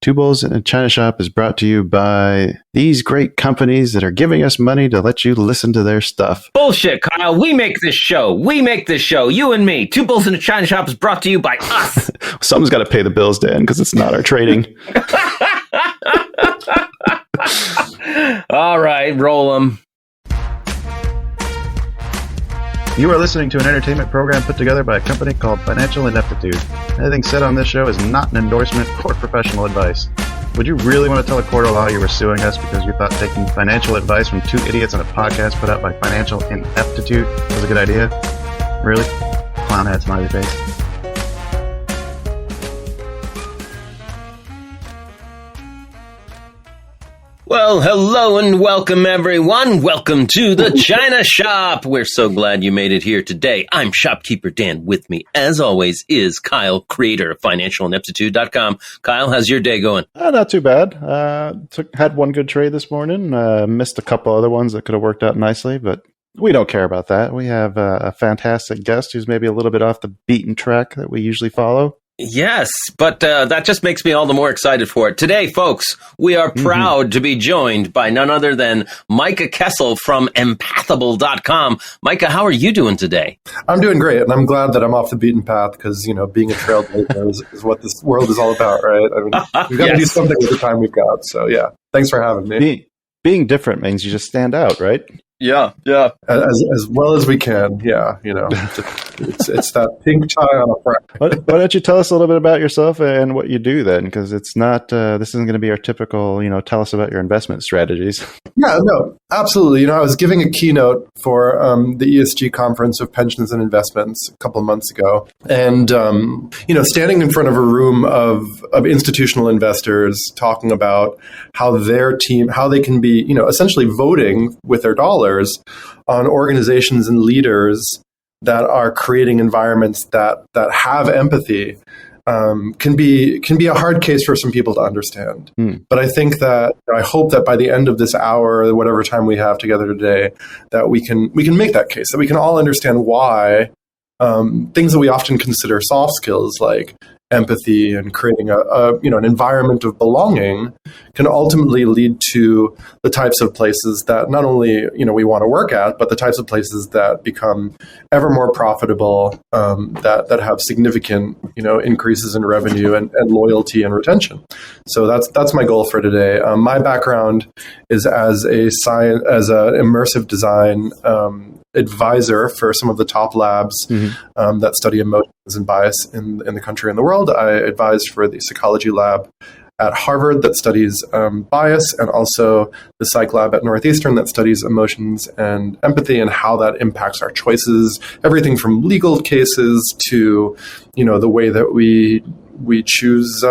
Two Bulls in a China Shop is brought to you by these great companies that are giving us money to let you listen to their stuff. Bullshit, Kyle. We make this show. You and me. Two Bulls in a China Shop is brought to you by us. Someone's got to pay the bills, Dan, because it's not our trading. All right, roll them. You are listening to an entertainment program put together by a company called Financial Ineptitude. Anything said on this show is not an endorsement or professional advice. Would you really want to tell a court of law you were suing us because you thought taking financial advice from two idiots on a podcast put out by Financial Ineptitude was a good idea? Really? Clown hat smiley face. Well, hello and welcome, everyone. Welcome to the China Shop. We're so glad you made it here today. I'm Shopkeeper Dan. With me, as always, is Kyle, creator of financialineptitude.com. Kyle, how's your day going? Not too bad. Had one good trade this morning. Missed a couple other ones that could have worked out nicely, but we don't care about that. We have a fantastic guest who's maybe a little bit off the beaten track that we usually follow. Yes, but that just makes me all the more excited for it. Today, folks, we are proud to be joined by none other than Micah Kessel from Empathable.com. Micah, how are you doing today? I'm doing great, and I'm glad that I'm off the beaten path because, you know, being a trailblazer is what this world is all about, right? I mean, we've got to do something with the time we've got. So, yeah, thanks for having me. Being different means you just stand out, right? Yeah. As well as we can, yeah. You know, it's that pink tie on a front. Why don't you tell us a little bit about yourself and what you do then? Because it's not, this isn't going to be our typical, tell us about your investment strategies. Yeah, no, absolutely. You know, I was giving a keynote for the ESG conference of pensions and investments a couple of months ago. And, standing in front of a room of institutional investors talking about how their team, how they can be, essentially voting with their dollars on organizations and leaders that are creating environments that have empathy, can be a hard case for some people to understand. But I think that I hope that by the end of this hour, or whatever time we have together today, that we can make that case, that we can all understand why things that we often consider soft skills like empathy and creating an environment of belonging can ultimately lead to the types of places that not only we want to work at, but the types of places that become ever more profitable, that have significant increases in revenue and loyalty and retention. So that's my goal for today. My background is as an immersive design advisor for some of the top labs that study emotions and bias in the country and the world. I advised for the psychology lab at Harvard that studies bias, and also the psych lab at Northeastern that studies emotions and empathy and how that impacts our choices, everything from legal cases to the way that we choose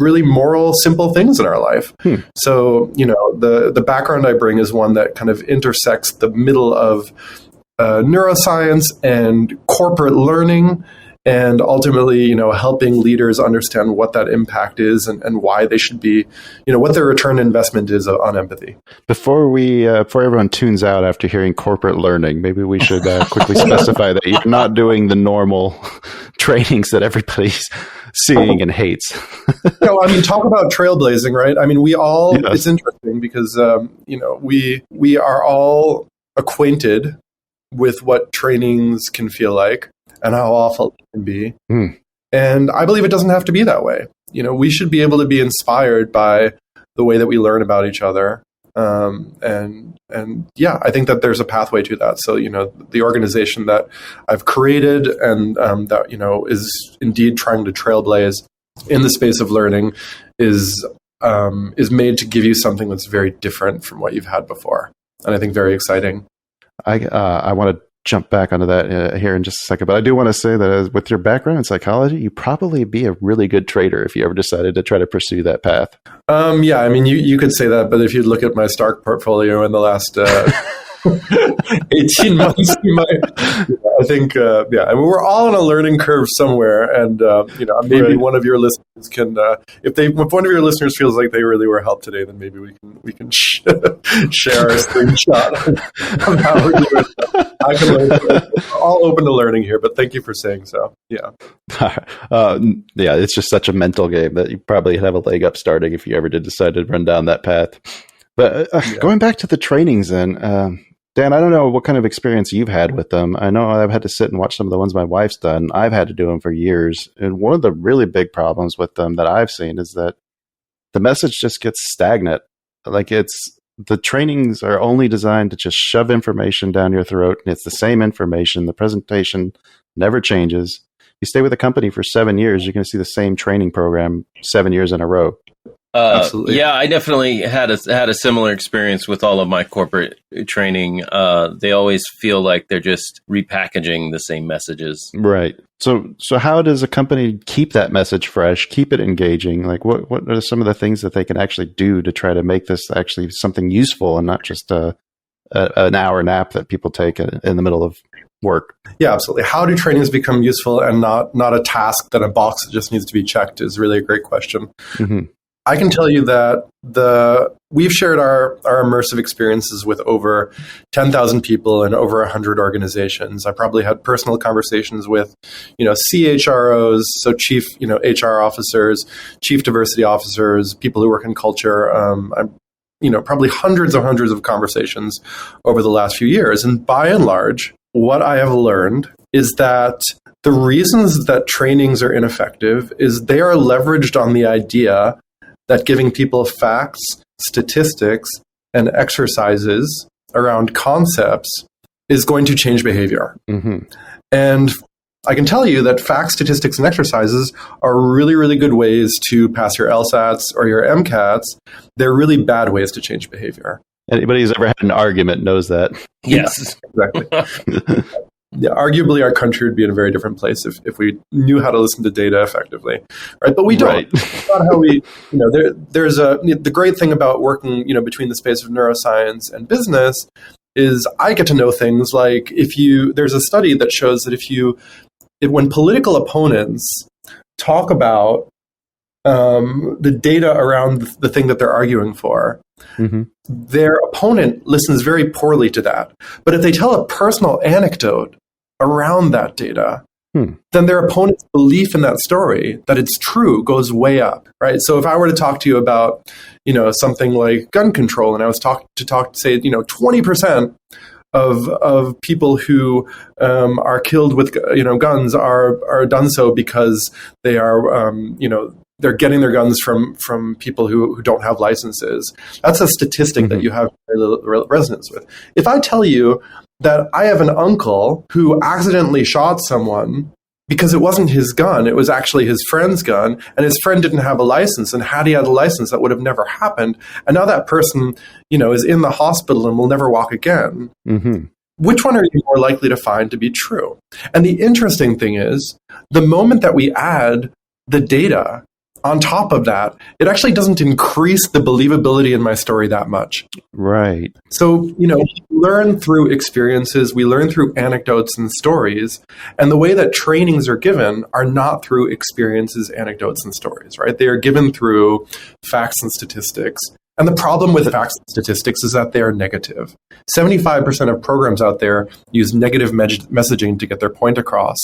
really moral, simple things in our life. So, the background I bring is one that kind of intersects the middle of neuroscience and corporate learning, and ultimately, helping leaders understand what that impact is and why they should be, what their return investment is on empathy. Before everyone tunes out after hearing corporate learning, maybe we should quickly specify that you're not doing the normal trainings that everybody's seeing and hates. Talk about trailblazing, right? I mean, we all, yes. It's interesting because, we are all acquainted with what trainings can feel like and how awful it can be. And I believe it doesn't have to be that way. We should be able to be inspired by the way that we learn about each other. And I think that there's a pathway to that. So, the organization that I've created and that, is indeed trying to trailblaze in the space of learning is made to give you something that's very different from what you've had before. And I think very exciting. I want to jump back onto that here in just a second, but I do want to say that with your background in psychology, you'd probably be a really good trader if you ever decided to try to pursue that path. You could say that, but if you look at my stock portfolio in the last 18 months, I think, I mean, we're all on a learning curve somewhere. And, maybe one of your listeners can, if one of your listeners feels like they really were helped today, then maybe we can share our screenshot of how we're doing. I can learn. We're all open to learning here, but thank you for saying so. Yeah. It's just such a mental game that you probably have a leg up starting if you ever did decide to run down that path. But going back to the trainings then, Dan, I don't know what kind of experience you've had with them. I know I've had to sit and watch some of the ones my wife's done. I've had to do them for years. And one of the really big problems with them that I've seen is that the message just gets stagnant. Like the trainings are only designed to just shove information down your throat. And it's the same information. The presentation never changes. You stay with a company for 7 years, you're going to see the same training program 7 years in a row. Absolutely. Yeah, I definitely had a similar experience with all of my corporate training. They always feel like they're just repackaging the same messages. Right. So how does a company keep that message fresh, keep it engaging? Like what are some of the things that they can actually do to try to make this actually something useful and not just an hour nap that people take in the middle of work? Yeah, absolutely. How do trainings become useful and not a task that a box that just needs to be checked is really a great question. Mm-hmm. I can tell you that we've shared our immersive experiences with over 10,000 people and over 100 organizations. I probably had personal conversations with, CHROs, so chief, HR officers, chief diversity officers, people who work in culture. Probably hundreds of conversations over the last few years. And by and large, what I have learned is that the reasons that trainings are ineffective is they are leveraged on the idea that giving people facts, statistics, and exercises around concepts is going to change behavior. Mm-hmm. And I can tell you that facts, statistics, and exercises are really, really good ways to pass your LSATs or your MCATs. They're really bad ways to change behavior. Anybody who's ever had an argument knows that. Yes. Exactly. Yeah, arguably, our country would be in a very different place if we knew how to listen to data effectively, right? But we don't. Right. It's not how we, there's the great thing about working, between the space of neuroscience and business is I get to know things like there's a study that shows that when political opponents talk about the data around the thing that they're arguing for, mm-hmm. their opponent listens very poorly to that. But if they tell a personal anecdote around that data, then their opponent's belief in that story, that it's true, goes way up, right? So if I were to talk to you about, something like gun control, and I was say, 20% of people who are killed with, guns are done so because they are, they're getting their guns from people who don't have licenses. That's a statistic mm-hmm. that you have very little resonance with. If I tell you that I have an uncle who accidentally shot someone because it wasn't his gun, it was actually his friend's gun, and his friend didn't have a license, and had he had a license, that would have never happened, and now that person, is in the hospital and will never walk again. Mm-hmm. Which one are you more likely to find to be true? And the interesting thing is, the moment that we add the data on top of that, it actually doesn't increase the believability in my story that much. Right. So, we learn through experiences, we learn through anecdotes and stories, and the way that trainings are given are not through experiences, anecdotes, and stories, right? They are given through facts and statistics. And the problem with facts and statistics is that they are negative. 75% of programs out there use negative messaging to get their point across.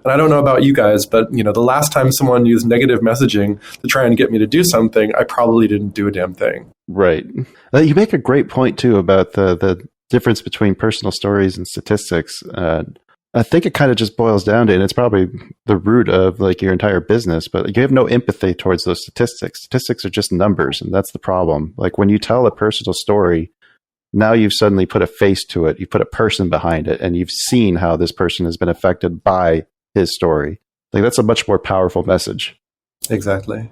And I don't know about you guys, but the last time someone used negative messaging to try and get me to do something, I probably didn't do a damn thing. Right. You make a great point too about the difference between personal stories and statistics. I think it kind of just boils down to, and it's probably the root of your entire business, but you have no empathy towards those statistics. Statistics are just numbers, and that's the problem. Like when you tell a personal story, now you've suddenly put a face to it. You put a person behind it, and you've seen how this person has been affected by his story. That's a much more powerful message. Exactly.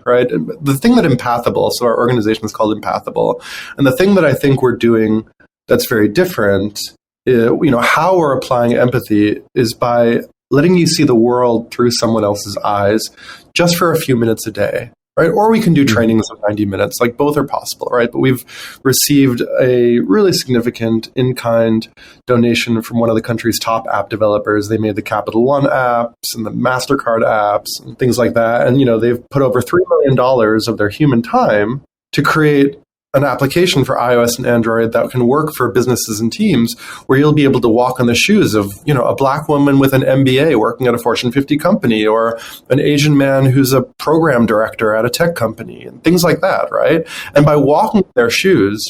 Right. And the thing that Empathable, so our organization is called Empathable, and the thing that I think we're doing that's very different, how we're applying empathy is by letting you see the world through someone else's eyes just for a few minutes a day. right? Or we can do trainings of 90 minutes. Like, both are possible, right? But we've received a really significant in-kind donation from one of the country's top app developers. They made the Capital One apps and the MasterCard apps and things like that. And, they've put over $3 million of their human time to create an application for iOS and Android that can work for businesses and teams, where you'll be able to walk in the shoes of, a Black woman with an MBA working at a Fortune 50 company, or an Asian man who's a program director at a tech company, and things like that, right? And by walking in their shoes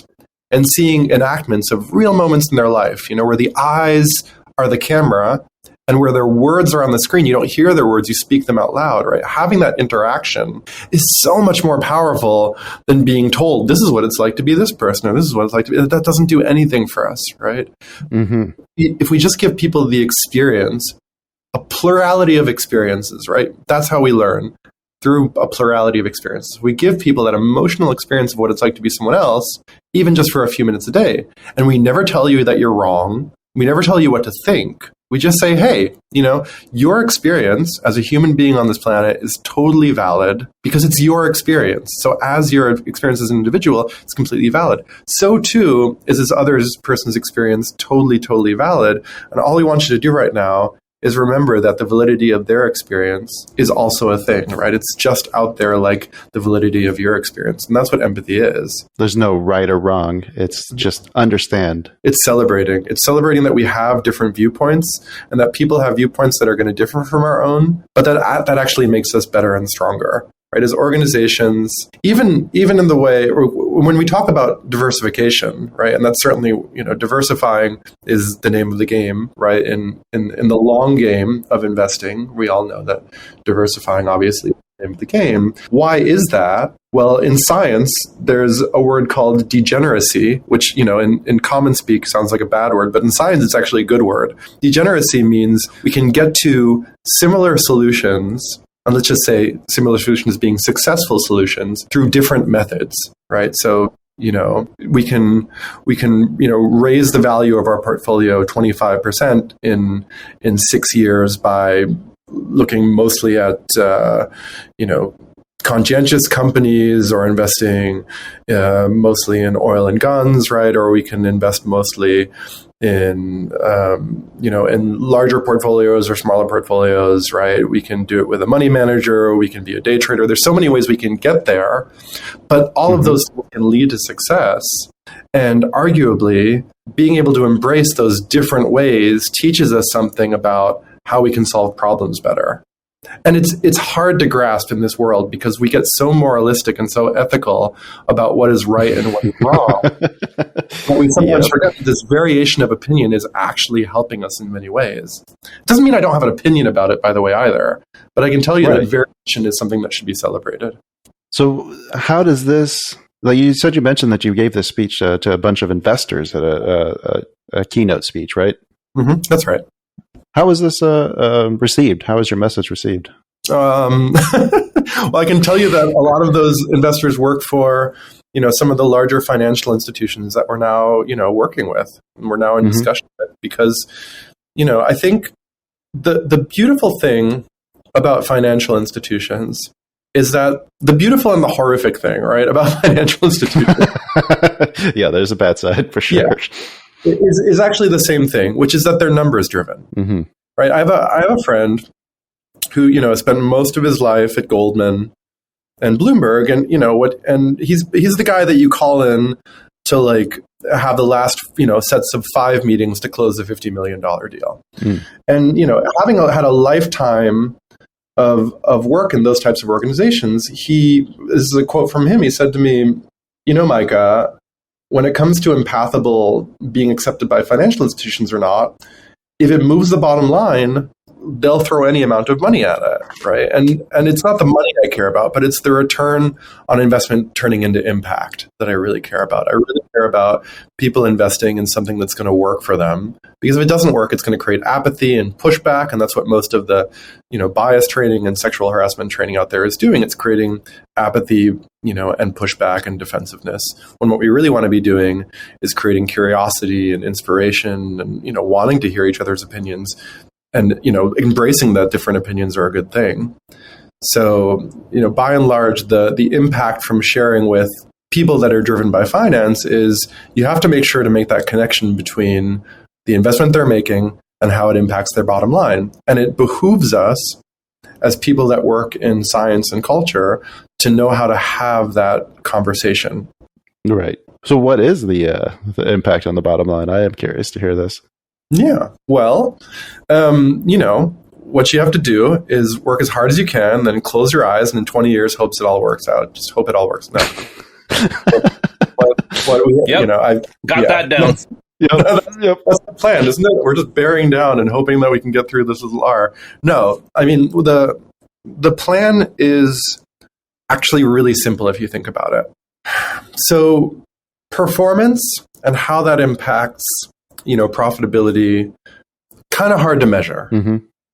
and seeing enactments of real moments in their life, where the eyes are the camera, and where their words are on the screen, you don't hear their words, you speak them out loud, right? Having that interaction is so much more powerful than being told, this is what it's like to be this person, or this is what it's like to be. That doesn't do anything for us, right? Mm-hmm. If we just give people the experience, a plurality of experiences, right? That's how we learn, through a plurality of experiences. We give people that emotional experience of what it's like to be someone else, even just for a few minutes a day. And we never tell you that you're wrong. We never tell you what to think. We just say, hey, your experience as a human being on this planet is totally valid because it's your experience. So as your experience as an individual, it's completely valid. So too is this other person's experience totally, totally valid. And all we want you to do right now is remember that the validity of their experience is also a thing, right? It's just out there like the validity of your experience. And that's what empathy is. There's no right or wrong. It's just understand. It's celebrating. It's celebrating that we have different viewpoints and that people have viewpoints that are going to differ from our own, but that actually makes us better and stronger. Right, as organizations, even in the way, or when we talk about diversification, right, and that's certainly, diversifying is the name of the game, right? In the long game of investing, we all know that diversifying obviously is the name of the game. Why is that? Well, in science, there's a word called degeneracy, which, in common speak sounds like a bad word, but in science, it's actually a good word. Degeneracy means we can get to similar solutions, and let's just say similar solutions being successful solutions, through different methods, right? So, we can raise the value of our portfolio 25% in 6 years by looking mostly at, conscientious companies, or investing mostly in oil and guns, right? Or we can invest mostly in in larger portfolios or smaller portfolios, right? We can do it with a money manager, we can be a day trader. There's so many ways we can get there, but all of those can lead to success. And arguably, being able to embrace those different ways teaches us something about how we can solve problems better. And it's hard to grasp in this world because we get so moralistic and so ethical about what is right and what is wrong. But we sometimes forget that this variation of opinion is actually helping us in many ways. It doesn't mean I don't have an opinion about it, by the way, either. But I can tell you that variation is something that should be celebrated. So how does this, like you said, you mentioned that you gave this speech to a bunch of investors at a keynote speech, right? Mm-hmm, that's right. How was this received? How was your message received? Well, I can tell you that a lot of those investors work for, some of the larger financial institutions that we're now, working with, and we're now in discussion with, because, I think the beautiful thing about financial institutions is that the beautiful and the horrific thing, right, about financial institutions. Yeah, there's a bad side for sure. Yeah. Is actually the same thing, which is that they're numbers driven, right? I have a friend who has spent most of his life at Goldman and Bloomberg, and and he's the guy that you call in to like have the last sets of 5 meetings to close the $50 million deal, and having had a lifetime of work in those types of organizations, this is a quote from him. He said to me, Micah, when it comes to Empathable being accepted by financial institutions or not, if it moves the bottom line, they'll throw any amount of money at it, right? And it's not the money I care about, but it's the return on investment turning into impact that I really care about. I really care about people investing in something that's going to work for them. Because if it doesn't work, it's going to create apathy and pushback, and that's what most of the bias training and sexual harassment training out there is doing. It's creating apathy, and pushback and defensiveness. When what we really want to be doing is creating curiosity and inspiration and wanting to hear each other's opinions, and embracing that different opinions are a good thing. So, by and large, the impact from sharing with people that are driven by finance is you have to make sure to make that connection between the investment they're making and how it impacts their bottom line. And it behooves us as people that work in science and culture to know how to have that conversation. Right. So what is the impact on the bottom line? I am curious to hear this. Yeah. Well, what you have to do is work as hard as you can, then close your eyes, and in 20 years, hopes it all works out. Just hope it all works. No. I've got that down. That's the plan, isn't it? We're just bearing down and hoping that we can get through this little R. No, I mean, the plan is actually really simple if you think about it. So performance and how that impacts, profitability, kind of hard to measure,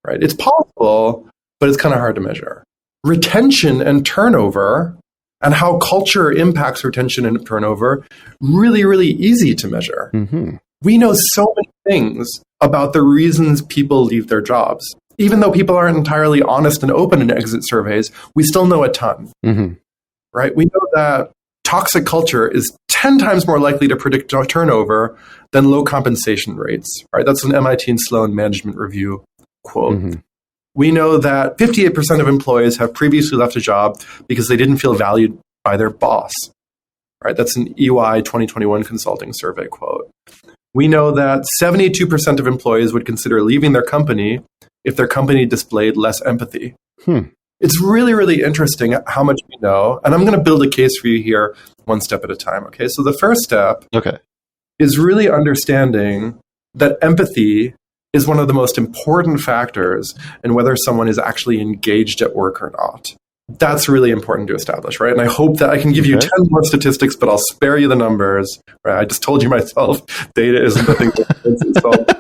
right? It's possible, but it's kind of hard to measure. Retention and turnover and how culture impacts retention and turnover, really, really easy to measure. We know so many things about the reasons people leave their jobs. Even though people aren't entirely honest and open in exit surveys, we still know a ton, right? We know that toxic culture is 10 times more likely to predict turnover than low compensation rates, right? That's an MIT and Sloan management review quote. We know that 58% of employees have previously left a job because they didn't feel valued by their boss, right? That's an EY 2021 consulting survey quote. We know that 72% of employees would consider leaving their company if their company displayed less empathy. It's really, really interesting how much we know. And I'm going to build a case for you here one step at a time. Okay. So the first step is really understanding that empathy is one of the most important factors in whether someone is actually engaged at work or not. That's really important to establish, right? And I hope that I can give you 10 more statistics, but I'll spare you the numbers. Right? I just told you myself, data isn't the thing that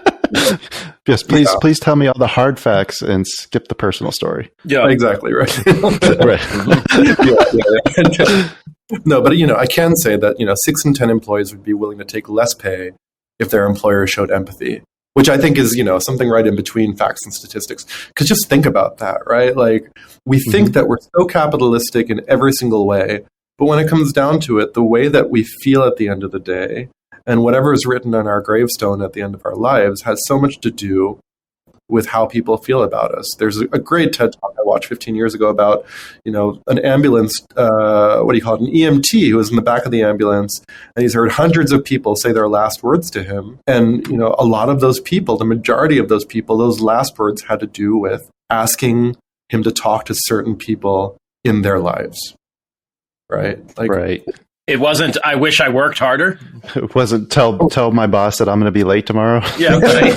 Yes, please tell me all the hard facts and skip the personal story. Yeah, exactly, right. Right. No, but I can say that 6 in 10 employees would be willing to take less pay if their employer showed empathy, which I think is something right in between facts and statistics. Because just think about that, right? Like we think that we're so capitalistic in every single way, but when it comes down to it, the way that we feel at the end of the day and whatever is written on our gravestone at the end of our lives has so much to do with how people feel about us. There's a great TED Talk I watched 15 years ago about, an ambulance, an EMT who was in the back of the ambulance, and he's heard hundreds of people say their last words to him. And, a lot of those people, the majority of those people, those last words had to do with asking him to talk to certain people in their lives. Right? Right. It wasn't, I wish I worked harder. It wasn't, tell my boss that I'm going to be late tomorrow. Yeah, right.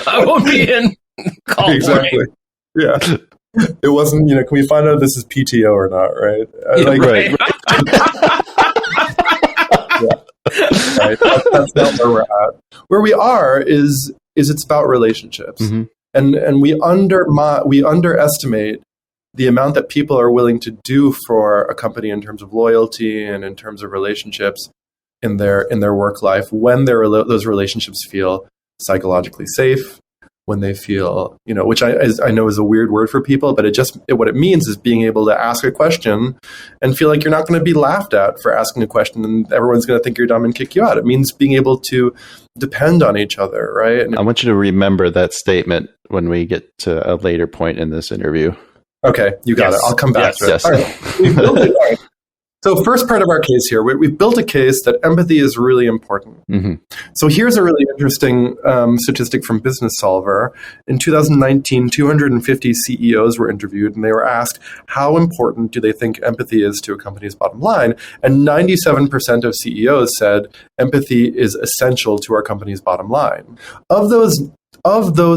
I won't be in. Call exactly. Yeah. It wasn't, can we find out if this is PTO or not, right? Right. Right. That's not where we're at. Where we are is it's about relationships. And we underestimate the amount that people are willing to do for a company in terms of loyalty and in terms of relationships in their work life when those relationships feel psychologically safe, when they feel, which I know is a weird word for people, but what it means is being able to ask a question and feel like you're not going to be laughed at for asking a question and everyone's going to think you're dumb and kick you out. It means being able to depend on each other, right? And I want you to remember that statement when we get to a later point in this interview. Okay, you got it. I'll come back to it. Yes. All right. We've built it. All right. So first part of our case here, we've built a case that empathy is really important. So here's a really interesting statistic from Business Solver. In 2019, 250 CEOs were interviewed, and they were asked, how important do they think empathy is to a company's bottom line? And 97% of CEOs said empathy is essential to our company's bottom line. Of those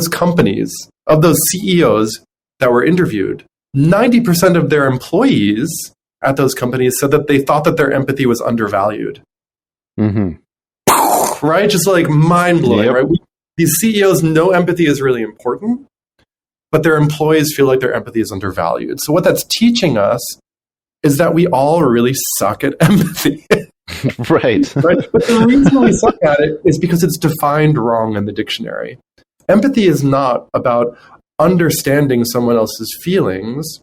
companies, of those CEOs that were interviewed, 90% of their employees at those companies said that they thought that their empathy was undervalued. Right? Just like mind-blowing, right? These CEOs know empathy is really important, but their employees feel like their empathy is undervalued. So what that's teaching us is that we all really suck at empathy. Right. Right? But the reason we suck at it is because it's defined wrong in the dictionary. Empathy is not about understanding someone else's feelings.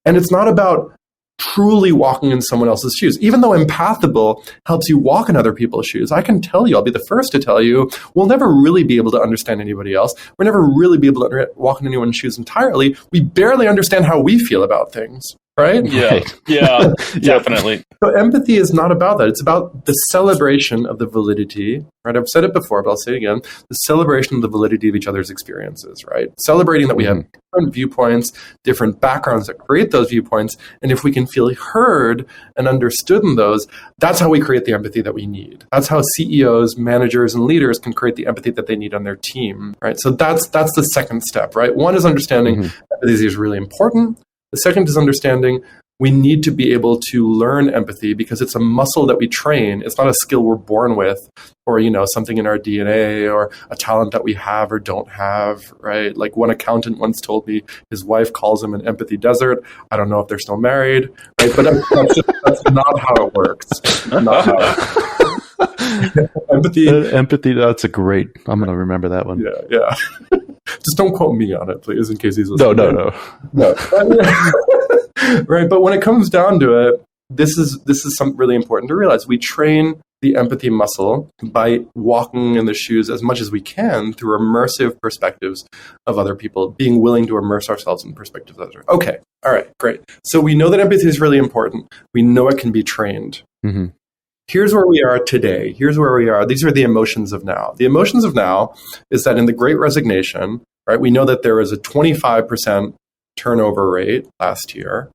And it's not about truly walking in someone else's shoes. Even though Empathable helps you walk in other people's shoes, I can tell you, I'll be the first to tell you, we'll never really be able to understand anybody else. We'll never really be able to walk in anyone's shoes entirely. We barely understand how we feel about things, right? Yeah, yeah, definitely. So empathy is not about that. It's about the celebration of the validity, right? I've said it before, but I'll say it again. The celebration of the validity of each other's experiences, right? Celebrating that we have different viewpoints, different backgrounds that create those viewpoints. And if we can feel heard and understood in those, that's how we create the empathy that we need. That's how CEOs, managers, and leaders can create the empathy that they need on their team, right? So that's the second step, right? One is understanding empathy is really important. The second is understanding we need to be able to learn empathy because it's a muscle that we train. It's not a skill we're born with or, something in our DNA or a talent that we have or don't have, right? Like one accountant once told me his wife calls him an empathy desert. I don't know if they're still married, right? But that's not how it works. Not how Empathy, that's a great, I'm going to remember that one. Yeah. Just don't quote me on it, please, in case he's listening. No. Right, but when it comes down to it, this is something really important to realize. We train the empathy muscle by walking in the shoes as much as we can through immersive perspectives of other people, being willing to immerse ourselves in perspectives of others. Okay, all right, great. So we know that empathy is really important. We know it can be trained. Mm-hmm. Here's where we are today. Here's where we are. These are the emotions of now. The emotions of now is that in the Great Resignation, right, we know that there was a 25% turnover rate last year,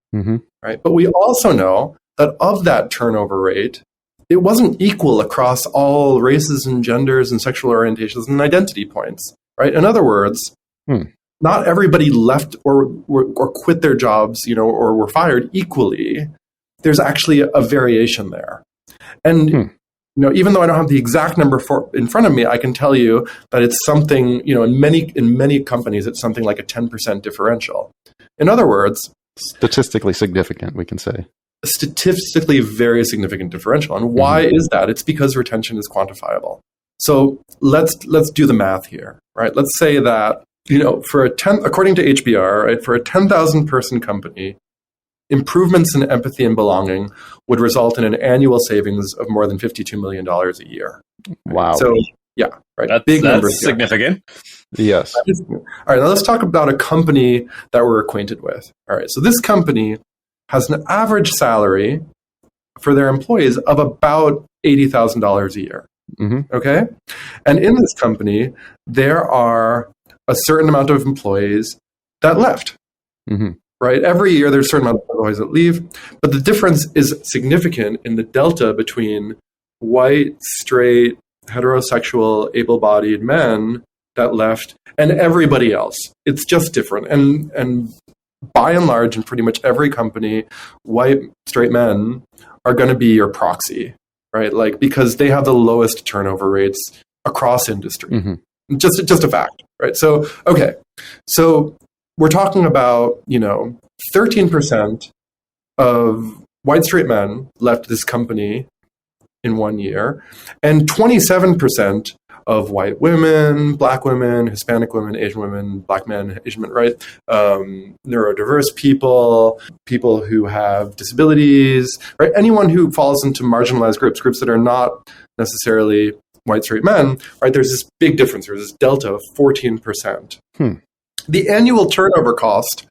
right? But we also know that of that turnover rate, it wasn't equal across all races and genders and sexual orientations and identity points, right? In other words, not everybody left or quit their jobs, or were fired equally. There's actually a variation there. And even though I don't have the exact number in front of me, I can tell you that it's something, in many companies, it's something like a 10% differential. In other words, statistically significant, we can say. Statistically very significant differential. And why is that? It's because retention is quantifiable. So let's do the math here, right? Let's say that, according to HBR, right, for a 10,000 person company, improvements in empathy and belonging would result in an annual savings of more than $52 million a year. Wow. So, yeah, right. That's numbers. Significant. Yes. All right, now let's talk about a company that we're acquainted with. All right, so this company has an average salary for their employees of about $80,000 a year. Okay? And in this company, there are a certain amount of employees that left. Right? Every year, there's a certain amount of employees that leave, but the difference is significant in the delta between white, straight, heterosexual, able-bodied men that left and everybody else. It's just different. And by and large, in pretty much every company, white, straight men are going to be your proxy, right? Like, because they have the lowest turnover rates across industry. Just a fact, right? So, okay. So we're talking about, 13% of white straight men left this company in 1 year, and 27% of white women, black women, Hispanic women, Asian women, black men, Asian men, right? Neurodiverse people who have disabilities, right? Anyone who falls into marginalized groups that are not necessarily white straight men, right? There's this big difference. There's this delta of 14%. The annual turnover cost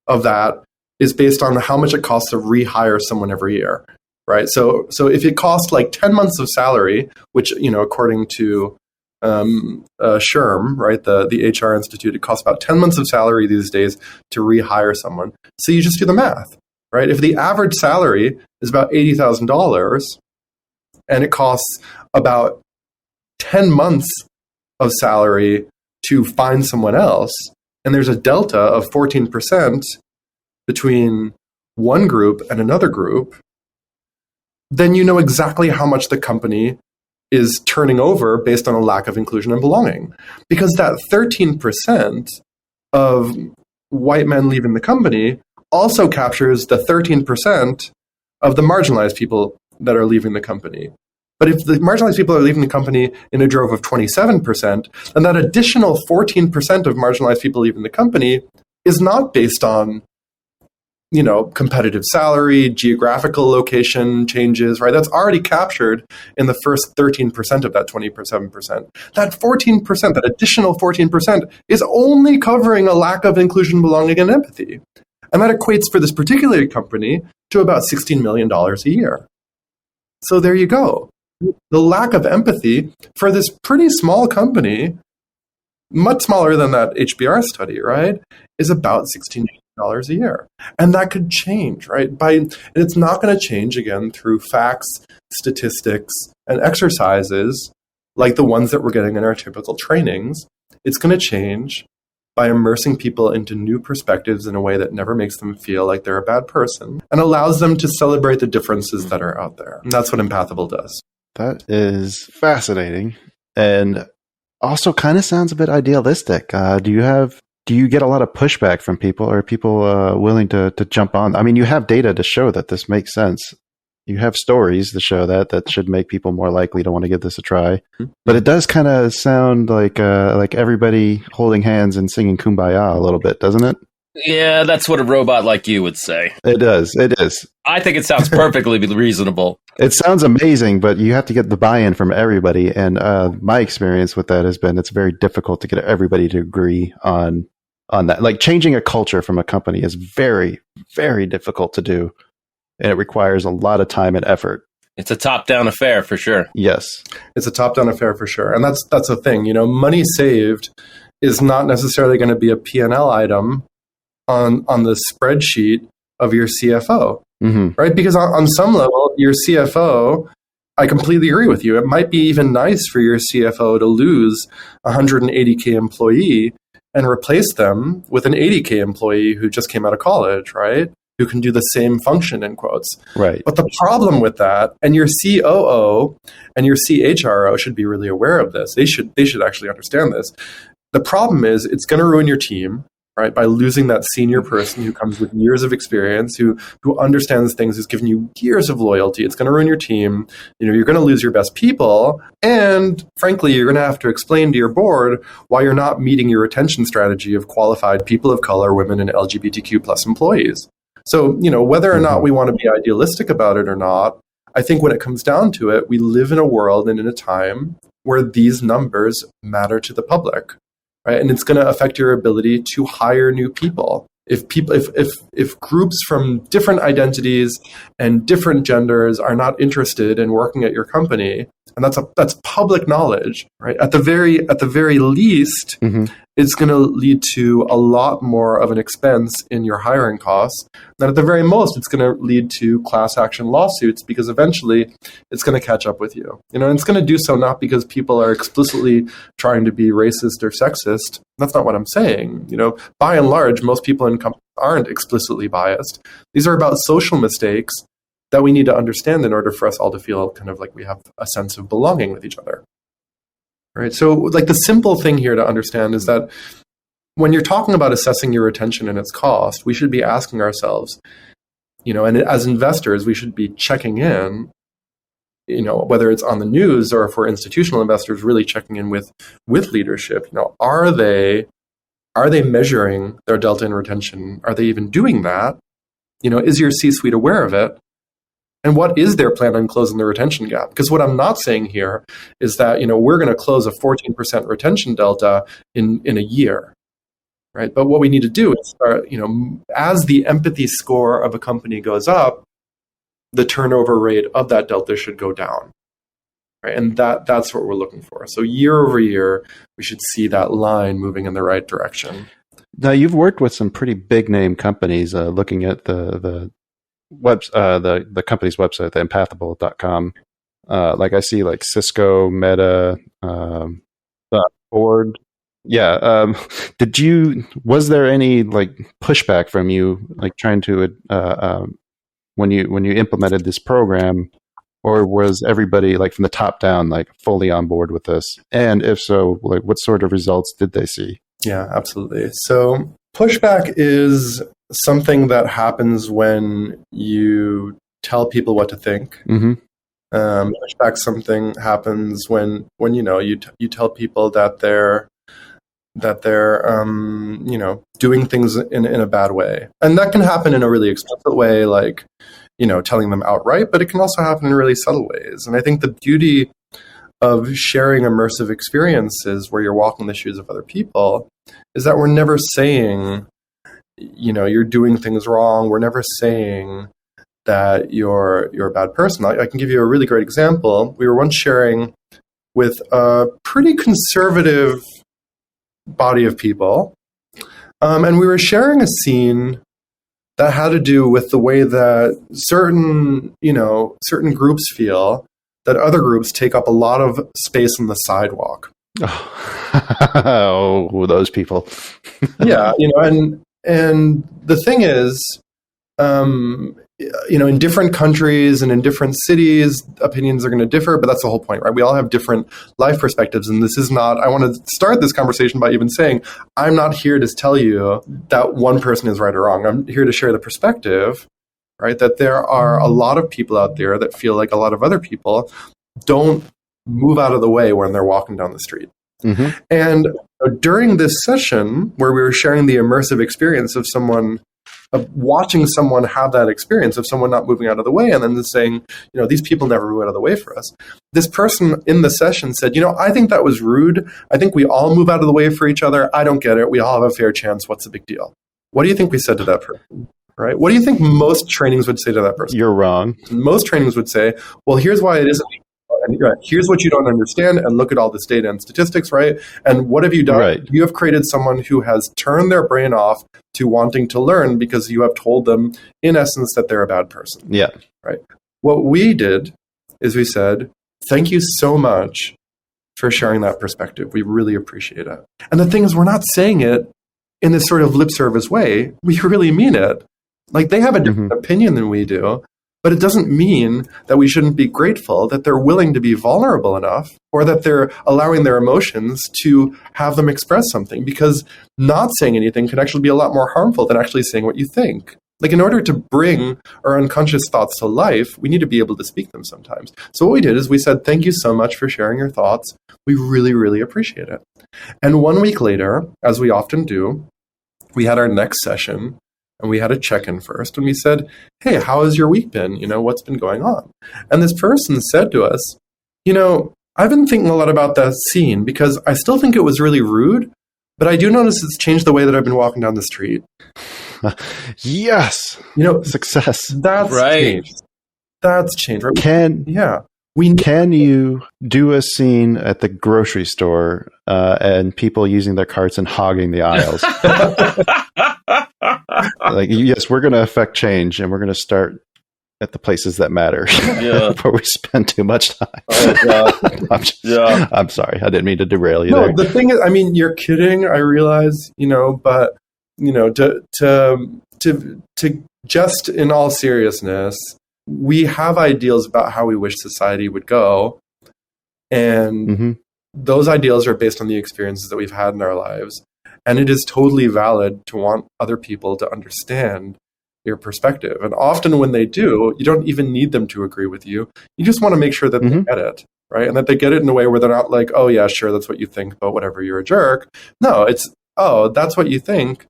of that is based on how much it costs to rehire someone every year, right? So if it costs like 10 months of salary, which, according to SHRM, right, the HR Institute, it costs about 10 months of salary these days to rehire someone. So you just do the math, right? If the average salary is about $80,000 and it costs about 10 months of salary to find someone else, and there's a delta of 14% between one group and another group, then you know exactly how much the company is turning over based on a lack of inclusion and belonging. Because that 13% of white men leaving the company also captures the 13% of the marginalized people that are leaving the company. But if the marginalized people are leaving the company in a drove of 27%, then that additional 14% of marginalized people leaving the company is not based on competitive salary, geographical location changes, right? That's already captured in the first 13% of that 27%. That 14%, that additional 14% is only covering a lack of inclusion, belonging, and empathy. And that equates for this particular company to about $16 million a year. So there you go. The lack of empathy for this pretty small company, much smaller than that HBR study, right, is about $16 million a year. And that could change, right? And it's not going to change, again, through facts, statistics, and exercises like the ones that we're getting in our typical trainings. It's going to change by immersing people into new perspectives in a way that never makes them feel like they're a bad person and allows them to celebrate the differences that are out there. And that's what Empathable does. That is fascinating, and also kind of sounds a bit idealistic. Do you get a lot of pushback from people? Or are people willing to jump on? I mean, you have data to show that this makes sense. You have stories to show that should make people more likely to want to give this a try. But it does kind of sound like everybody holding hands and singing Kumbaya a little bit, doesn't it? Yeah, that's what a robot like you would say. It does. It is. I think it sounds perfectly reasonable. It sounds amazing, but you have to get the buy-in from everybody. And my experience with that has been it's very difficult to get everybody to agree on that. Like changing a culture from a company is very, very difficult to do. And it requires a lot of time and effort. It's a top-down affair for sure. Yes. It's a top-down affair for sure. And that's the thing. Money saved is not necessarily going to be a P&L item on the spreadsheet of your CFO, right? Because on some level, your CFO, I completely agree with you. It might be even nice for your CFO to lose a 180K employee and replace them with an 80K employee who just came out of college, right? Who can do the same function, in quotes. Right. But the problem with that, and your COO and your CHRO should be really aware of this. They should actually understand this. The problem is it's going to ruin your team, right? By losing that senior person who comes with years of experience, who understands things, who's given you years of loyalty. It's going to ruin your team. You're going to lose your best people. And frankly, you're going to have to explain to your board why you're not meeting your retention strategy of qualified people of color, women, and LGBTQ plus employees. So, whether or not we want to be idealistic about it or not, I think when it comes down to it, we live in a world and in a time where these numbers matter to the public, right? And it's going to affect your ability to hire new people. If groups from different identities and different genders are not interested in working at your company, and that's public knowledge, right? At the very least, it's going to lead to a lot more of an expense in your hiring costs. And at the very most, it's going to lead to class action lawsuits because eventually it's going to catch up with you. And it's going to do so not because people are explicitly trying to be racist or sexist. That's not what I'm saying. By and large, most people in companies aren't explicitly biased. These are about social mistakes that we need to understand in order for us all to feel kind of like we have a sense of belonging with each other. Right. So like the simple thing here to understand is that when you're talking about assessing your retention and its cost, we should be asking ourselves, and as investors, we should be checking in, whether it's on the news or for institutional investors, really checking in with leadership. Are they measuring their delta in retention? Are they even doing that? Is your C-suite aware of it? And what is their plan on closing the retention gap? Because what I'm not saying here is that, we're going to close a 14% retention delta in a year, right? But what we need to do is start, as the empathy score of a company goes up, the turnover rate of that delta should go down, right? And that's what we're looking for. So year over year, we should see that line moving in the right direction. Now, you've worked with some pretty big name companies, looking at the company's website, the empathable.com. Like I see like Cisco, Meta, Ford. Yeah. Was there any like pushback from you, like trying to, when you implemented this program, or was everybody like from the top down, like fully on board with this? And if so, like what sort of results did they see? Yeah, absolutely. So pushback is something that happens when you tell people what to think. Pushback something happens when you tell people that that they're, doing things in a bad way. And that can happen in a really explicit way, like, telling them outright, but it can also happen in really subtle ways. And I think the beauty of sharing immersive experiences where you're walking the shoes of other people is that we're never saying, you're doing things wrong. We're never saying that you're a bad person. I can give you a really great example. We were once sharing with a pretty conservative body of people, and we were sharing a scene that had to do with the way that certain groups feel that other groups take up a lot of space on the sidewalk. Oh, those people. Yeah, and the thing is, in different countries and in different cities, opinions are going to differ, but that's the whole point, right? We all have different life perspectives, and this is not, I want to start this conversation by even saying, I'm not here to tell you that one person is right or wrong. I'm here to share the perspective, right? That there are a lot of people out there that feel like a lot of other people don't move out of the way when they're walking down the street. Mm-hmm. And during this session where we were sharing the immersive experience of watching someone have that experience of someone not moving out of the way and then saying, these people never move out of the way for us. This person in the session said, I think that was rude. I think we all move out of the way for each other. I don't get it. We all have a fair chance. What's the big deal? What do you think we said to that person? Right? What do you think most trainings would say to that person? You're wrong. Most trainings would say, well, here's why it isn't. And here's what you don't understand, and look at all this data and statistics, right? And what have you done? Right. You have created someone who has turned their brain off to wanting to learn because you have told them, in essence, that they're a bad person. Yeah. Right. What we did is we said, thank you so much for sharing that perspective. We really appreciate it. And the thing is, we're not saying it in this sort of lip service way. We really mean it. Like, they have a different opinion than we do. But it doesn't mean that we shouldn't be grateful that they're willing to be vulnerable enough or that they're allowing their emotions to have them express something, because not saying anything can actually be a lot more harmful than actually saying what you think. Like, in order to bring our unconscious thoughts to life, we need to be able to speak them sometimes. So what we did is we said, thank you so much for sharing your thoughts. We really, really appreciate it. And 1 week later, as we often do, we had our next session. And we had a check-in first, and we said, hey, how has your week been? What's been going on? And this person said to us, I've been thinking a lot about that scene because I still think it was really rude, but I do notice it's changed the way that I've been walking down the street. Yes. Success. That's right. Changed. That's changed. Right? Can you do a scene at the grocery store and people using their carts and hogging the aisles? Like, yes, we're going to affect change, and we're going to start at the places that matter before we spend too much time. I'm sorry. I didn't mean to derail you there. The thing is, you're kidding, I realize, but, to just in all seriousness, we have ideals about how we wish society would go. And those ideals are based on the experiences that we've had in our lives. And it is totally valid to want other people to understand your perspective. And often when they do, you don't even need them to agree with you. You just want to make sure that they get it, right? And that they get it in a way where they're not like, oh, yeah, sure, that's what you think, but whatever, you're a jerk. No, it's, oh, that's what you think.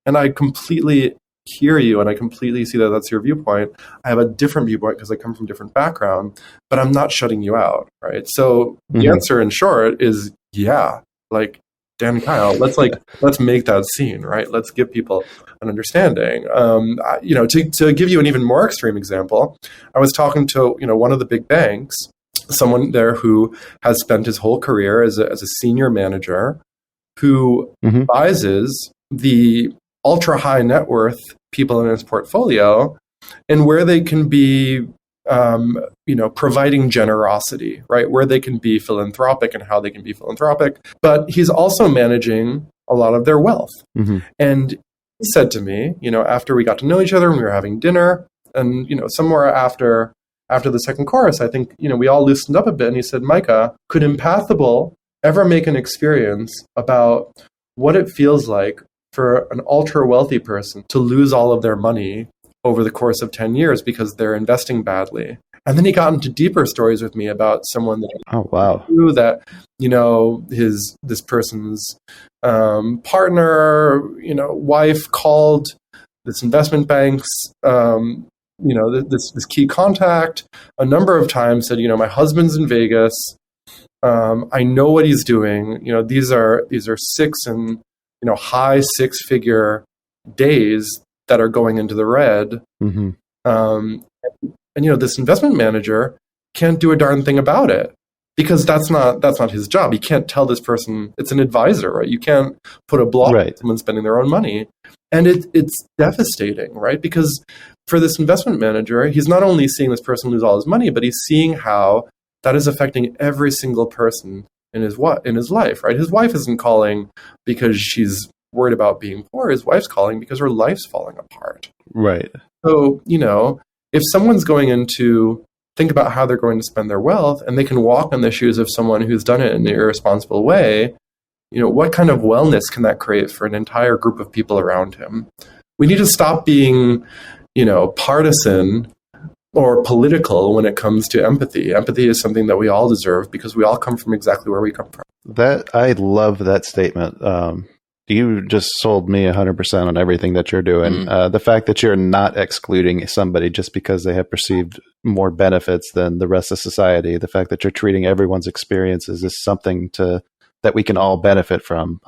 And I completely hear you, and I completely see that that's your viewpoint. I have a different viewpoint because I come from a different background, but I'm not shutting you out, right? So the answer in short is, yeah, like, Dan and Kyle, let's make that scene, right? Let's give people an understanding. To give you an even more extreme example, I was talking to one of the big banks, someone there who has spent his whole career as a senior manager, who advises the ultra high net worth people in his portfolio, and where they can be providing generosity, right? Where they can be philanthropic and how they can be philanthropic. But he's also managing a lot of their wealth. And he said to me, after we got to know each other and we were having dinner, and, somewhere after the second course, I think, we all loosened up a bit. And he said, Micah, could Empathable ever make an experience about what it feels like for an ultra wealthy person to lose all of their money over the course of 10 years because they're investing badly? And then he got into deeper stories with me about someone that Oh, wow. knew that, this person's partner, wife called this investment bank's, this key contact a number of times, said, my husband's in Vegas. I know what he's doing. These are six and, high six-figure days that are going into the red. Mm-hmm. And this investment manager can't do a darn thing about it because that's not his job. He can't tell this person. It's an advisor, right? You can't put a block on someone spending their own money. And it's devastating, right? Because for this investment manager, he's not only seeing this person lose all his money, but he's seeing how that is affecting every single person in his life, right? His wife isn't calling because she's worried about being poor. His wife's calling because her life's falling apart. Right. So, if someone's going into think about how they're going to spend their wealth and they can walk in the shoes of someone who's done it in an irresponsible way, what kind of wellness can that create for an entire group of people around him? We need to stop being, partisan or political when it comes to empathy. Empathy is something that we all deserve because we all come from exactly where we come from. I love that statement. You just sold me 100% on everything that you're doing. The fact that you're not excluding somebody just because they have perceived more benefits than the rest of society, the fact that you're treating everyone's experiences as something that we can all benefit from.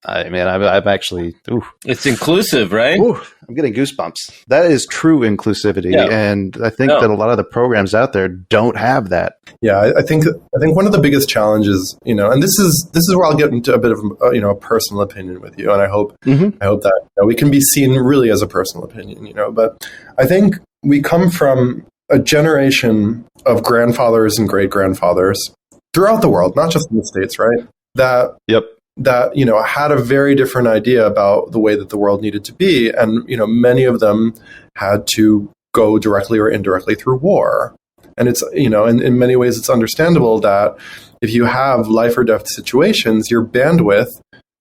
I'm actually... Ooh. It's inclusive, right? Ooh, I'm getting goosebumps. That is true inclusivity, and I think that a lot of the programs out there don't have that. Yeah, I think one of the biggest challenges, and this is where I'll get into a bit of a personal opinion with you, and I hope that we can be seen really as a personal opinion, But I think we come from a generation of grandfathers and great grandfathers throughout the world, not just in the States, right? That had a very different idea about the way that the world needed to be. And, many of them had to go directly or indirectly through war. And it's, in many ways, it's understandable that if you have life or death situations, your bandwidth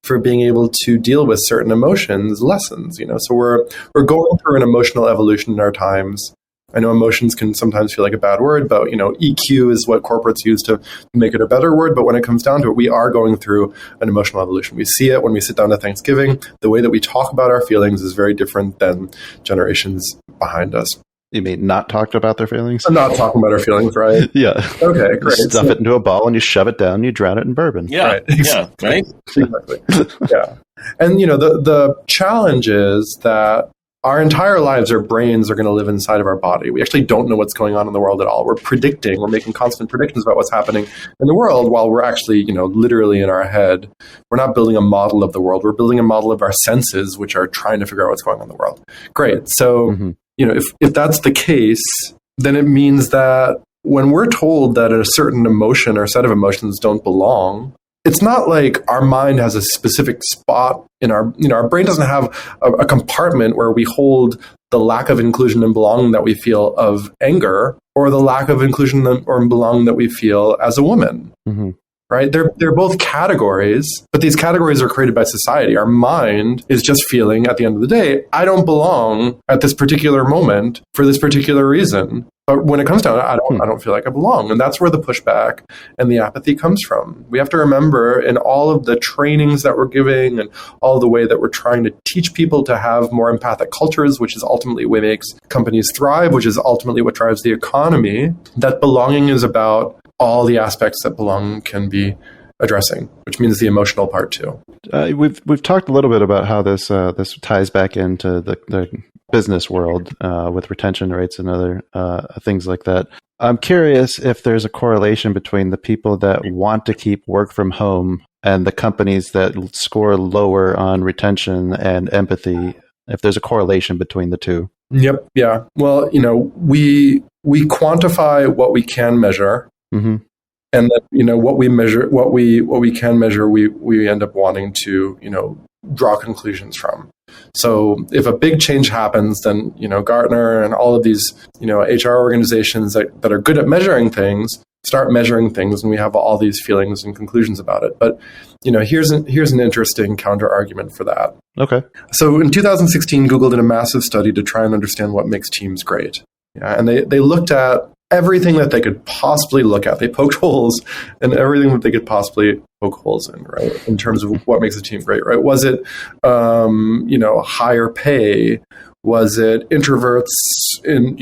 for being able to deal with certain emotions lessens, So we're going through an emotional evolution in our times. I know emotions can sometimes feel like a bad word, but EQ is what corporates use to make it a better word. But when it comes down to it, we are going through an emotional evolution. We see it when we sit down to Thanksgiving. The way that we talk about our feelings is very different than generations behind us. You mean not talked about their feelings? I'm not talking about our feelings, right? Yeah. Okay, great. You stuff it into a ball and you shove it down and you drown it in bourbon. Yeah. Right. Yeah. Right. Exactly. Yeah. And the challenge is that our entire lives, our brains are going to live inside of our body. We actually don't know what's going on in the world at all. We're making constant predictions about what's happening in the world while we're actually, literally in our head. We're not building a model of the world. We're building a model of our senses, which are trying to figure out what's going on in the world. Great. So, if that's the case, then it means that when we're told that a certain emotion or set of emotions don't belong, it's not like our mind has a specific spot in our brain doesn't have a compartment where we hold the lack of inclusion and belonging that we feel of anger or the lack of inclusion or belonging that we feel as a woman. Mm-hmm. Right? They're both categories, but these categories are created by society. Our mind is just feeling at the end of the day, I don't belong at this particular moment for this particular reason. But when it comes down, I don't feel like I belong. And that's where the pushback and the apathy comes from. We have to remember in all of the trainings that we're giving and all the way that we're trying to teach people to have more empathic cultures, which is ultimately what makes companies thrive, which is ultimately what drives the economy, that belonging is about all the aspects that belonging can be addressing, which means the emotional part too. We've talked a little bit about how this ties back into the business world with retention rates and other things like that. I'm curious if there's a correlation between the people that want to keep work from home and the companies that score lower on retention and empathy, if there's a correlation between the two. Yep. Yeah. Well, we quantify what we can measure. Mm-hmm. And that, what we measure, what we can measure, we end up wanting to, draw conclusions from. So if a big change happens, then, Gartner and all of these, HR organizations that are good at measuring things start measuring things, and we have all these feelings and conclusions about it. But, here's an interesting counter argument for that. Okay. So in 2016, Google did a massive study to try and understand what makes teams great. Yeah, and they looked at everything that they could possibly look at. They poked holes in everything that they could possibly poke holes in, right? In terms of what makes a team great, right? Was it, higher pay? Was it introverts in,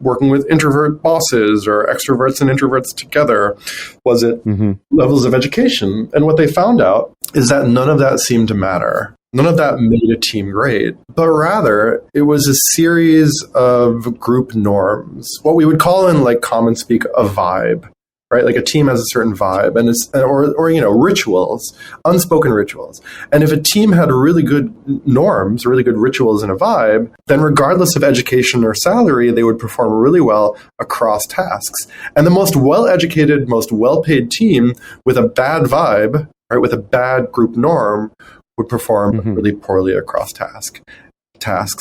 working with introvert bosses, or extroverts and introverts together? Was it levels of education? And what they found out is that none of that seemed to matter. None of that made a team great, but rather it was a series of group norms, what we would call in like common speak a vibe, right? Like a team has a certain vibe, and or rituals, unspoken rituals. And if a team had really good norms, really good rituals and a vibe, then regardless of education or salary, they would perform really well across tasks. And the most well-educated, most well-paid team with a bad vibe, right, with a bad group norm, would perform really poorly across tasks,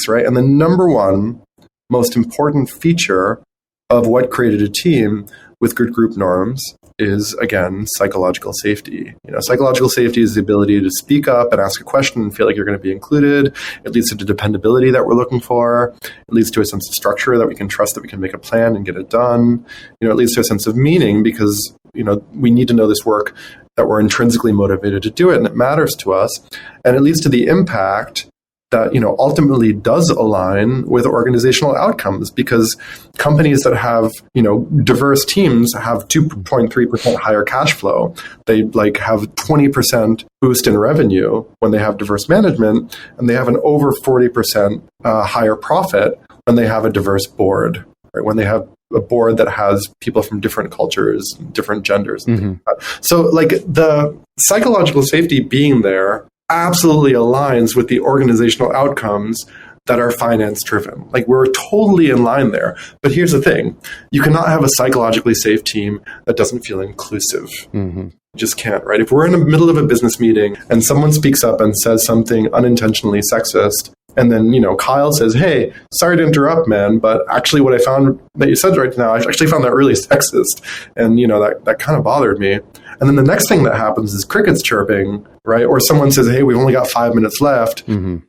right? And the number one most important feature of what created a team with good group norms is, again, psychological safety. Psychological safety is the ability to speak up and ask a question and feel like you're going to be included. It leads to the dependability that we're looking for. It leads to a sense of structure that we can trust, that we can make a plan and get it done. It leads to a sense of meaning because, we need to know this work, that we're intrinsically motivated to do it and it matters to us. And it leads to the impact that, ultimately does align with organizational outcomes, because companies that have, diverse teams have 2.3% higher cash flow. They have 20% boost in revenue when they have diverse management, and they have an over 40% higher profit when they have a diverse board, right? When they have a board that has people from different cultures, different genders. And things like that. So the psychological safety being there absolutely aligns with the organizational outcomes that are finance driven. We're totally in line there. But here's the thing. You cannot have a psychologically safe team that doesn't feel inclusive. You just can't, right? If we're in the middle of a business meeting and someone speaks up and says something unintentionally sexist, and then, Kyle says, hey, sorry to interrupt, man, but actually what I found that you said right now, I actually found that really sexist. And, that kind of bothered me. And then the next thing that happens is crickets chirping, right? Or someone says, hey, we've only got 5 minutes left. Can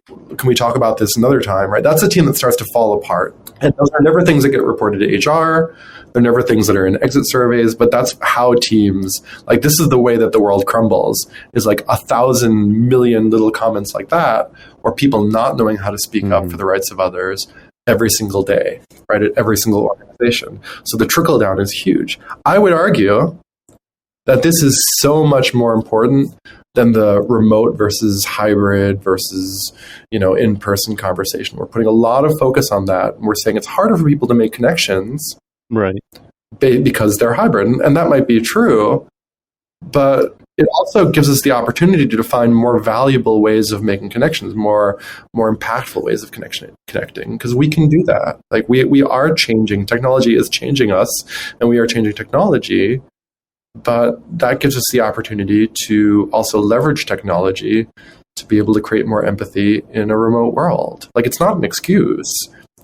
we talk about this another time, right? That's a team that starts to fall apart. And those are never things that get reported to HR. They're never things that are in exit surveys, but that's how teams, this is the way that the world crumbles, is 1,000 million little comments like that, or people not knowing how to speak up for the rights of others every single day, right, at every single organization. So the trickle down is huge. I would argue that this is so much more important than the remote versus hybrid versus, in-person conversation. We're putting a lot of focus on that. And we're saying it's harder for people to make connections, right, because they're hybrid. And that might be true, but it also gives us the opportunity to find more valuable ways of making connections, more impactful ways of connecting, because we can do that. We are changing. Technology is changing us, and we are changing technology. But that gives us the opportunity to also leverage technology to be able to create more empathy in a remote world. It's not an excuse.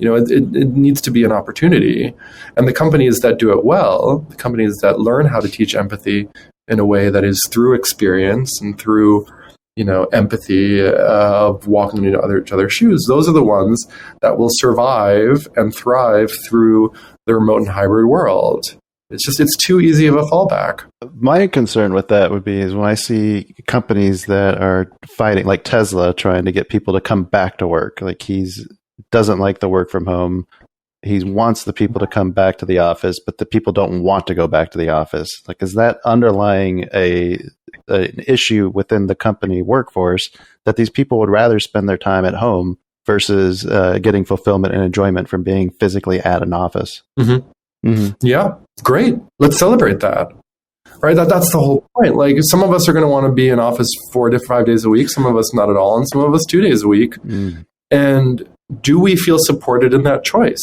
It needs to be an opportunity. And the companies that do it well, the companies that learn how to teach empathy in a way that is through experience and through, empathy of walking into each other's shoes, those are the ones that will survive and thrive through the remote and hybrid world. It's too easy of a fallback. My concern with that would be is when I see companies that are fighting, like Tesla, trying to get people to come back to work. He's doesn't like the work from home. He wants the people to come back to the office, but the people don't want to go back to the office. Is that underlying an issue within the company workforce that these people would rather spend their time at home versus getting fulfillment and enjoyment from being physically at an office? Yeah, great. Let's celebrate that. Right? That's the whole point. Some of us are going to want to be in office 4 to 5 days a week. Some of us not at all. And some of us 2 days a week. And do we feel supported in that choice?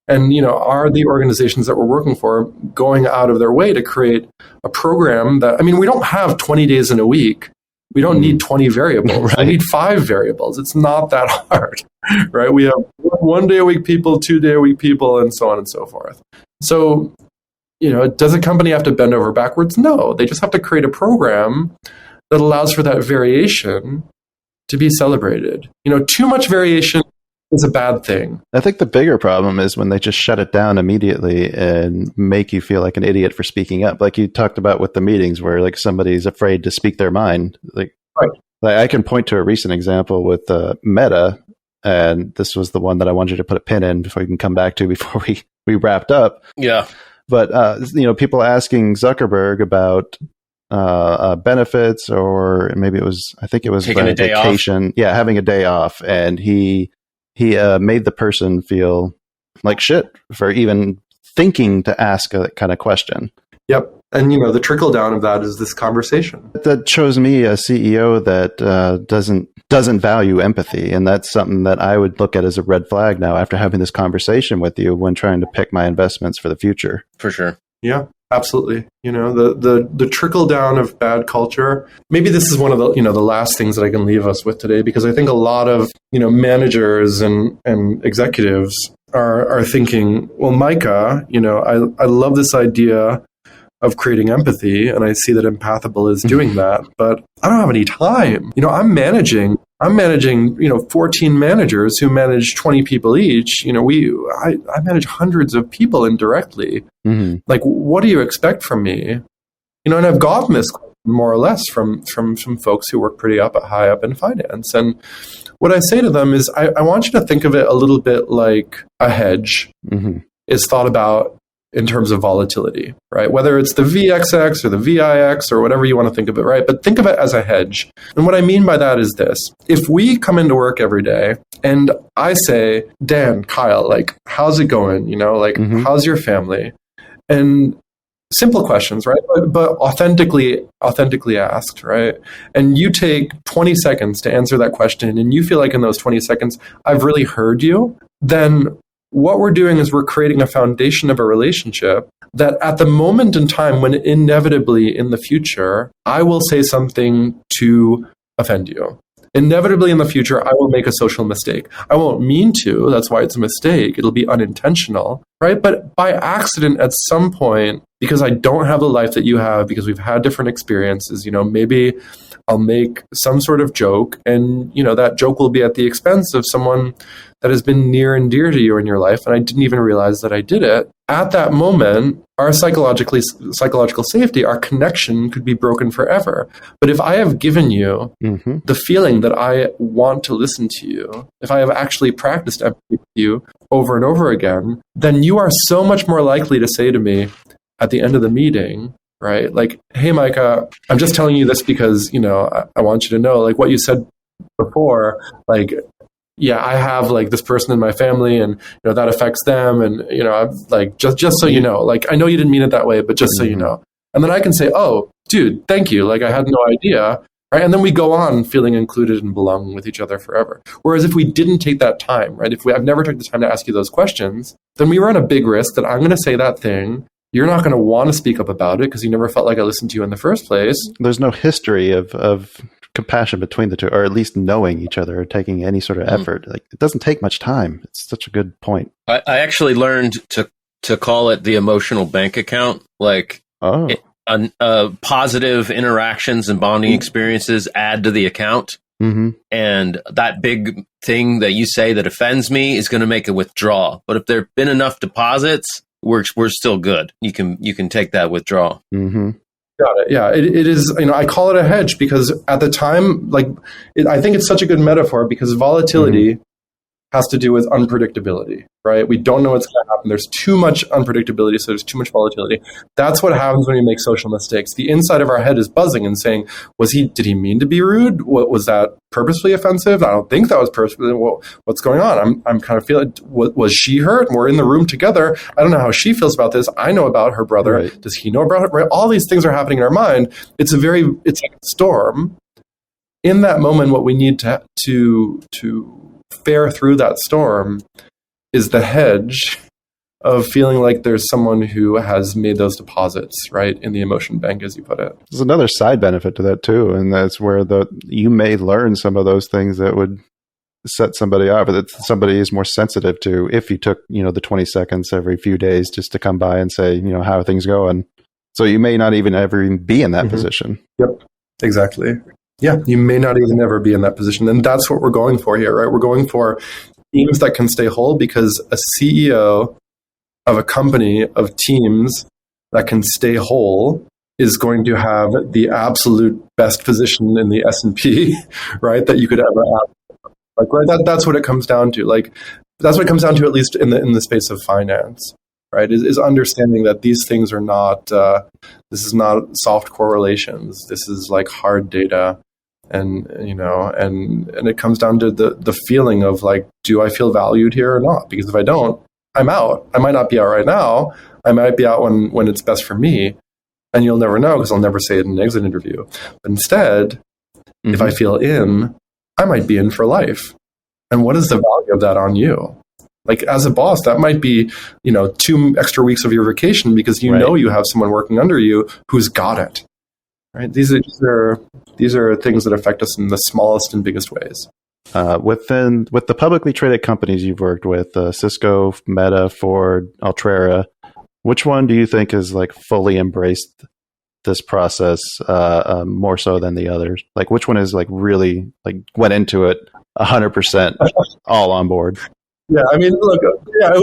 And, are the organizations that we're working for going out of their way to create a program that, we don't have 20 days in a week. We don't need 20 variables. Right. We need 5 variables. It's not that hard, right? We have 1 day a week people, 2 day a week people, and so on and so forth. So, does a company have to bend over backwards? No, they just have to create a program that allows for that variation to be celebrated. Too much variation is a bad thing. I think the bigger problem is when they just shut it down immediately and make you feel like an idiot for speaking up. Like you talked about with the meetings where like somebody's afraid to speak their mind. Like I can point to a recent example with Meta, and this was the one that I wanted you to put a pin in before you can come back to before we wrapped up. Yeah. But, people asking Zuckerberg about benefits, or maybe I think it was taking a day vacation. Off. Yeah, having a day off. And he made the person feel like shit for even thinking to ask that kind of question. Yep. And, the trickle down of that is this conversation. That shows me a CEO that doesn't value empathy. And that's something that I would look at as a red flag now after having this conversation with you when trying to pick my investments for the future. For sure. Yeah, absolutely. The trickle down of bad culture. Maybe this is one of the, the last things that I can leave us with today, because I think a lot of, managers and executives are thinking, well, Micah, I love this idea of creating empathy, and I see that Empathable is doing that, but I don't have any time. I'm managing 14 managers who manage 20 people each. I manage hundreds of people indirectly. Mm-hmm. Like, what do you expect from me? And I've gotten this more or less from folks who work pretty high up in finance. And what I say to them is, I want you to think of it a little bit like a hedge is thought about in terms of volatility, right? Whether it's the VXX or the VIX or whatever you want to think of it, right? But think of it as a hedge. And what I mean by that is this. If we come into work every day and I say, Dan, Kyle, like, how's it going? How's your family? And simple questions, right? But authentically asked, right? And you take 20 seconds to answer that question and you feel like in those 20 seconds, I've really heard you, then what we're doing is we're creating a foundation of a relationship that at the moment in time when inevitably in the future, I will say something to offend you. Inevitably in the future, I will make a social mistake. I won't mean to. That's why it's a mistake. It'll be unintentional, right? But by accident at some point, because I don't have the life that you have, because we've had different experiences, maybe I'll make some sort of joke, and that joke will be at the expense of someone that has been near and dear to you in your life, and I didn't even realize that I did it. At that moment, our psychological safety, our connection could be broken forever. But if I have given you the feeling that I want to listen to you, if I have actually practiced empathy with you over and over again, then you are so much more likely to say to me at the end of the meeting, right? Like, hey, Micah, I'm just telling you this because, I want you to know, like what you said before, like, yeah, I have like this person in my family and, that affects them. And, I'm like, just so you know, like, I know you didn't mean it that way, but just so you know. And then I can say, oh, dude, thank you. Like, I had no idea. Right. And then we go on feeling included and belonging with each other forever. Whereas if we didn't take that time, right, I've never took the time to ask you those questions, then we run a big risk that I'm going to say that thing. You're not going to want to speak up about it because you never felt like I listened to you in the first place. There's no history of compassion between the two, or at least knowing each other or taking any sort of effort. Like, it doesn't take much time. It's such a good point. I actually learned to call it the emotional bank account. Like, positive interactions and bonding experiences add to the account. Mm-hmm. And that big thing that you say that offends me is going to make a withdrawal. But if there have been enough deposits, we're still good. You can take that withdrawal. Mm-hmm. Got it. Yeah, it is. I call it a hedge because at the time, I think it's such a good metaphor because volatility has to do with unpredictability, right? We don't know what's going to happen. There's too much unpredictability, so there's too much volatility. That's what happens when we make social mistakes. The inside of our head is buzzing and saying, did he mean to be rude? Was that purposefully offensive? I don't think that was purposefully. What's going on? I'm kind of feeling, was she hurt? We're in the room together. I don't know how she feels about this. I know about her brother. Right. Does he know about her? Right? All these things are happening in our mind. It's like a storm. In that moment, what we need to fare through that storm is the hedge of feeling like there's someone who has made those deposits, right, in the emotion bank, as you put it. There's another side benefit to that too, and that's where you may learn some of those things that would set somebody off, that somebody is more sensitive to if you took, the 20 seconds every few days just to come by and say, how are things going? So you may not even ever be in that position. Yep, exactly. Yeah, you may not even ever be in that position. And that's what we're going for here, right? We're going for teams that can stay whole, because a CEO of a company of teams that can stay whole is going to have the absolute best position in the S&P, right, that you could ever have. Like, right, that's what it comes down to. Like, that's what it comes down to, at least in the space of finance, right? Is understanding that these things are not. This is not soft correlations. This is like hard data, and it comes down to the feeling of like, do I feel valued here or not? Because if I don't, I'm out. I might not be out right now. I might be out when it's best for me, and you'll never know because I'll never say it in an exit interview. But instead, if I feel in, I might be in for life. And what is the value of that on you? Like, as a boss, that might be, 2 extra weeks of your vacation because you know you have someone working under you who's got it. Right? These are things that affect us in the smallest and biggest ways. With the publicly traded companies you've worked with, Cisco, Meta, Ford, Altria, which one do you think has like fully embraced this process more so than the others? Like, which one is like really like went into it 100% all on board? Yeah, I mean, look, I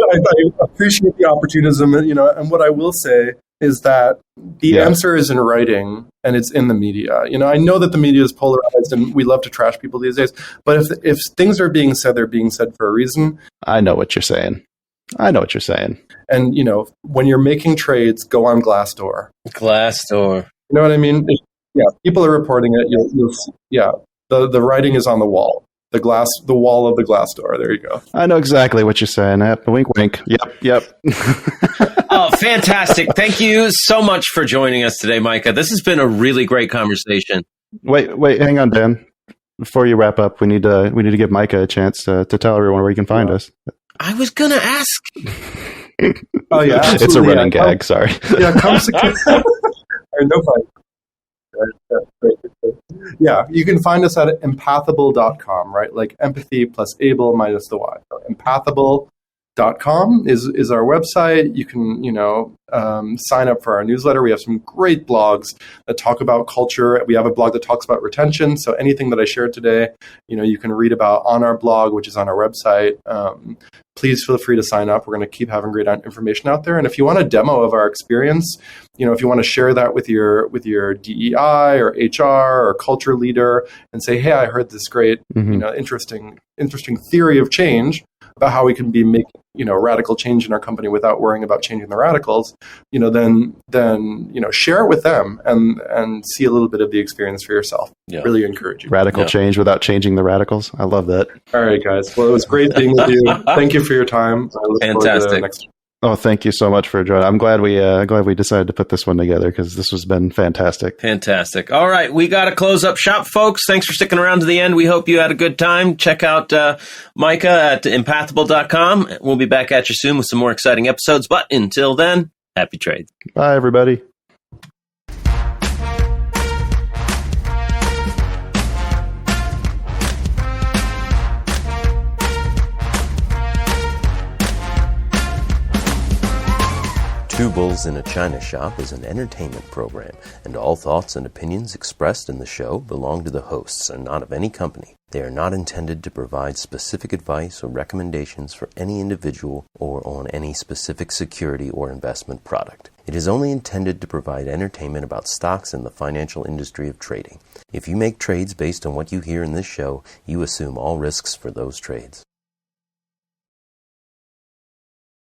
appreciate the opportunism, and what I will say is that the answer is in writing and it's in the media. I know that the media is polarized and we love to trash people these days, but if things are being said, they're being said for a reason. I know what you're saying. And, when you're making trades, go on Glassdoor. Glassdoor. You know what I mean? People are reporting it. You'll see, the writing is on the wall. The wall of the Glassdoor. There you go. I know exactly what you're saying. Wink, wink. Yep. Oh, fantastic. Thank you so much for joining us today, Micah. This has been a really great conversation. Wait, hang on, Dan. Before you wrap up, we need to give Micah a chance to tell everyone where you can find us. I was going to ask. Oh, yeah. Absolutely. It's a running gag. Sorry. Yeah, come no fight. Yeah, you can find us at empathable.com, right? Like empathy plus able minus the Y. So empathable.com is our website. You can, sign up for our newsletter. We have some great blogs that talk about culture. We have a blog that talks about retention. So anything that I shared today, you can read about on our blog, which is on our website. Please feel free to sign up. We're going to keep having great information out there. And if you want a demo of our experience, if you want to share that with your DEI or HR or culture leader and say, hey, I heard this great, interesting theory of change about how we can be making, radical change in our company without worrying about changing the radicals, then share it with them and see a little bit of the experience for yourself. Yeah. Really encourage you. Radical change without changing the radicals. I love that. All right, guys. Well, it was great being with you. Thank you for your time. Fantastic. Oh, thank you so much for joining. I'm glad we decided to put this one together because this has been fantastic. Fantastic. All right, we got to close up shop, folks. Thanks for sticking around to the end. We hope you had a good time. Check out Micah at empathable.com. We'll be back at you soon with some more exciting episodes. But until then, happy trades. Bye, everybody. Two Bulls in a China Shop is an entertainment program, and all thoughts and opinions expressed in the show belong to the hosts and not of any company. They are not intended to provide specific advice or recommendations for any individual or on any specific security or investment product. It is only intended to provide entertainment about stocks in the financial industry of trading. If you make trades based on what you hear in this show, you assume all risks for those trades.